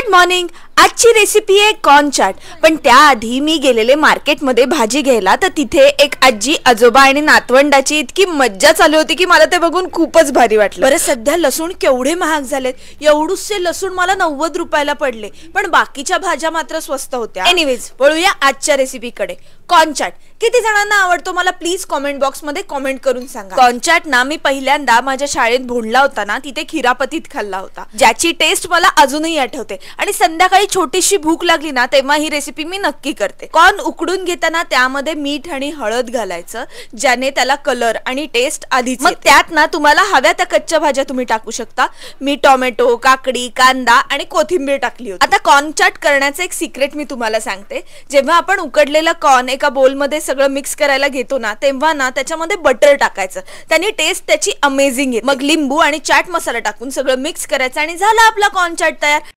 Good morning. आजची recipe आहे corn chaat. पण त्याआधी मी गेलेले मार्केटमध्ये भाजी घ्यायला, तर तिथे एक आजी आजोबा आणि नातवंडाची इतकी मज्जा चालू होती की मला ते बघून खूपच भारी वाटलं. बरं, सध्या लसूण केवढे महाग झालेत. एवढूसे लसूण मला 90 रुपयाला पडले, पण बाकीच्या भाज्या मात्र स्वस्त होत्या. एनिवेज, वळूया आजच्या रेसिपीकडे. कॉर्न चाट किती जणांना आवडतो मला प्लीज कॉमेंट बॉक्स मध्ये कॉमेंट करून सांगा. कॉर्न चाट ना मी पहिल्यांदा माझ्या शाळेत भोंडला होता ना, तिथे खिरापतीत खाल्ला होता, ज्याची टेस्ट मला अजूनही आठवते. आणि संध्याकाळी छोटीशी भूक लागली ना, तेव्हा ही रेसिपी मी नक्की करते. कॉर्न उकडून घेताना त्यामध्ये मीठ आणि हळद घालायचं, ज्याने त्याला कलर आणि टेस्ट आधीच. मग त्यात ना तुम्हाला हव्या त्या कच्च्या भाज्या तुम्ही टाकू शकता. मी टोमॅटो, काकडी, कांदा आणि कोथिंबीर टाकली होती. आता कॉर्न चाट करण्याचं एक सिक्रेट मी तुम्हाला सांगते. जेव्हा आपण उकडलेलं कॉर्न एका बोल मध्ये सगळं मिक्स करायला घेतो ना, तेव्हा ना त्याच्यामध्ये बटर टाकायचं. त्याने टेस्ट त्याची अमेझिंग येते. मग लिंबू आणि चाट मसाला टाकून सगळं मिक्स करायचं आणि झाला आपला कॉर्न चाट तयार.